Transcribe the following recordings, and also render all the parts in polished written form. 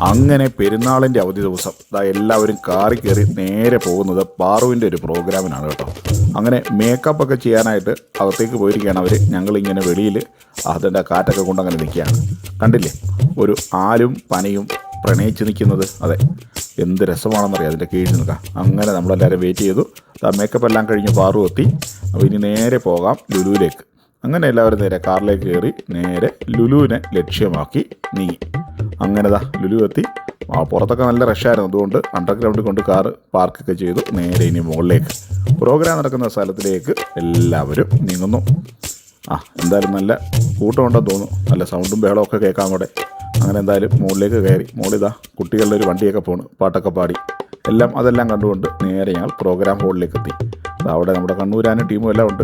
അങ്ങനെ പെരുന്നാളിൻ്റെ അവധി ദിവസം എല്ലാവരും കാറി കയറി നേരെ പോകുന്നത് പാറുവിൻ്റെ ഒരു പ്രോഗ്രാമിനാണ് കേട്ടോ. അങ്ങനെ മേക്കപ്പ് ഒക്കെ ചെയ്യാനായിട്ട് അകത്തേക്ക് പോയിരിക്കുകയാണ് അവർ. ഞങ്ങളിങ്ങനെ വെളിയിൽ അതിൻ്റെ കാറ്റൊക്കെ കൊണ്ട് അങ്ങനെ നിൽക്കുകയാണ്. കണ്ടില്ലേ, ഒരു ആലും പനയും പ്രണയിച്ച് നിൽക്കുന്നത്. അതെ, എന്ത് രസമാണെന്നറിയാം അതിൻ്റെ കീഴിൽ നിൽക്കാം. അങ്ങനെ നമ്മളെല്ലാവരും വെയിറ്റ് ചെയ്തു. മേക്കപ്പ് എല്ലാം കഴിഞ്ഞ് പാറു എത്തി. അപ്പോൾ ഇനി നേരെ പോകാം ലുലുവിലേക്ക്. അങ്ങനെ എല്ലാവരും നേരെ കാറിലേക്ക് കയറി നേരെ ലുലുവിനെ ലക്ഷ്യമാക്കി നീങ്ങി. അങ്ങനെ ലുലു എത്തി. പുറത്തൊക്കെ നല്ല റഷായിരുന്നു, അതുകൊണ്ട് അണ്ടർഗ്രൗണ്ടിൽ കൊണ്ട് കാറ് പാർക്കൊക്കെ ചെയ്തു. നേരെ ഇനി മുകളിലേക്ക് പ്രോഗ്രാം നടക്കുന്ന സ്ഥലത്തിലേക്ക് എല്ലാവരും നീങ്ങുന്നു. എന്തായാലും നല്ല കൂട്ടമുണ്ടെന്ന് തോന്നുന്നു. നല്ല സൗണ്ടും ബഹളമൊക്കെ കേൾക്കാൻ കൂടെ. അങ്ങനെ എന്തായാലും മുകളിലേക്ക് കയറി. മുകളിൽ കുട്ടികളുടെ ഒരു വണ്ടിയൊക്കെ പോണ്, പാട്ടൊക്കെ പാടി അതെല്ലാം കണ്ടുകൊണ്ട് നേരെ ഞങ്ങൾ പ്രോഗ്രാം ഹോളിലേക്ക് എത്തി. അവിടെ നമ്മുടെ കണ്ണൂരാനും ടീമും എല്ലാം ഉണ്ട്.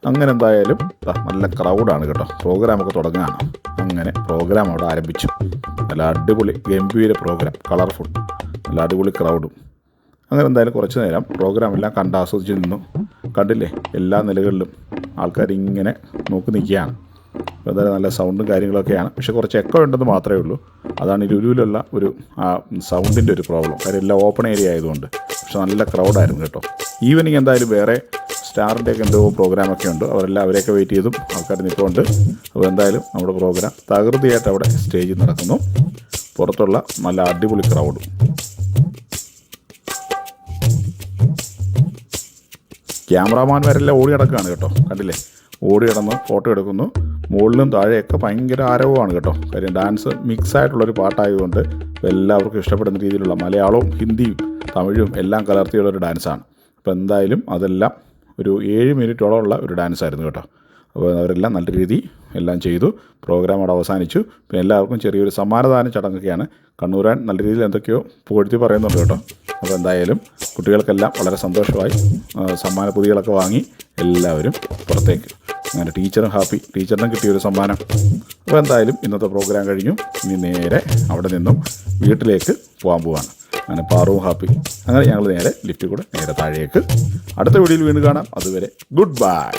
അങ്ങനെ എന്തായാലും നല്ല ക്രൗഡാണ് കേട്ടോ. പ്രോഗ്രാമൊക്കെ തുടങ്ങുകയാണ്. അങ്ങനെ പ്രോഗ്രാം അവിടെ ആരംഭിച്ചു. നല്ല അടിപൊളി ഗംഭീര പ്രോഗ്രാം, കളർഫുൾ, നല്ല അടിപൊളി ക്രൗഡും. അങ്ങനെ എന്തായാലും കുറച്ച് നേരം പ്രോഗ്രാം എല്ലാം കണ്ട് ആസ്വദിച്ച് നിന്നു. കണ്ടില്ലേ, എല്ലാ നിലകളിലും ആൾക്കാർ ഇങ്ങനെ നോക്കി നിൽക്കുകയാണ്. അപ്പോൾ എന്തായാലും നല്ല സൗണ്ടും കാര്യങ്ങളൊക്കെയാണ്. പക്ഷേ കുറച്ച് എക്കോ ഉണ്ടെന്ന് മാത്രമേ ഉള്ളൂ. അതാണ് ഈ ലുലുവിലുള്ള ഒരു സൗണ്ടിൻ്റെ ഒരു പ്രോബ്ലം. കാര്യം എല്ലാം ഓപ്പൺ ഏരിയ ആയതുകൊണ്ട്. പക്ഷെ നല്ല ക്രൗഡായിരുന്നു കേട്ടോ. ഈവനിങ് എന്തായാലും വേറെ സ്റ്റാറിൻ്റെയൊക്കെ എന്തോ പ്രോഗ്രാമൊക്കെ ഉണ്ട്. അവരെയൊക്കെ വെയിറ്റ് ചെയ്തും ആൾക്കാർ നിൽപ്പുണ്ട്. അപ്പോൾ എന്തായാലും നമ്മുടെ പ്രോഗ്രാം തകൃതിയായിട്ട് അവിടെ സ്റ്റേജിൽ നടക്കുന്നു. പുറത്തുള്ള നല്ല അടിപൊളി ക്രൗഡും. ക്യാമറാമാൻമാരെല്ലാം ഓടി നടക്കുകയാണ് കേട്ടോ. കണ്ടില്ലേ, ഓടി കിടന്ന് ഫോട്ടോ എടുക്കുന്നു. മുകളിലും താഴെയൊക്കെ ഭയങ്കര ആരവമാണ് കേട്ടോ. കാര്യം ഡാൻസ് മിക്സായിട്ടുള്ളൊരു പാട്ടായതുകൊണ്ട് എല്ലാവർക്കും ഇഷ്ടപ്പെടുന്ന രീതിയിലുള്ള മലയാളവും ഹിന്ദിയും തമിഴും എല്ലാം കലർത്തിയുള്ളൊരു ഡാൻസാണ്. അപ്പോൾ എന്തായാലും അതെല്ലാം ഒരു 7 മിനിറ്റോളമുള്ള ഒരു ഡാൻസായിരുന്നു കേട്ടോ. അപ്പോൾ അവരെല്ലാം നല്ല രീതി എല്ലാം ചെയ്തു. പ്രോഗ്രാം അവിടെ അവസാനിച്ചു. പിന്നെ എല്ലാവർക്കും ചെറിയൊരു സമ്മാനദാന ചടങ്ങൊക്കെയാണ്. കണ്ണൂരാൻ നല്ല രീതിയിൽ എന്തൊക്കെയോ പുകഴ്ത്തി പറയുന്നുണ്ട് കേട്ടോ. അപ്പോൾ എന്തായാലും കുട്ടികൾക്കെല്ലാം വളരെ സന്തോഷമായി. സമ്മാന പൊതികളൊക്കെ വാങ്ങി എല്ലാവരും പുറത്തേക്ക്. അങ്ങനെ ടീച്ചറും ഹാപ്പി, ടീച്ചറിനും കിട്ടിയൊരു സമ്മാനം. അപ്പോൾ എന്തായാലും ഇന്നത്തെ പ്രോഗ്രാം കഴിഞ്ഞു. ഇനി നേരെ അവിടെ നിന്നും വീട്ടിലേക്ക് പോകാൻ പോവാണ്. അങ്ങനെ പാറുവും ഹാപ്പി. അങ്ങനെ ഞങ്ങൾ നേരെ ലിഫ്റ്റിൽ കൂടെ നേരെ താഴേക്ക്. അടുത്ത വീഡിയോയിൽ വീണ്ടും കാണാം. അതുവരെ ഗുഡ് ബൈ.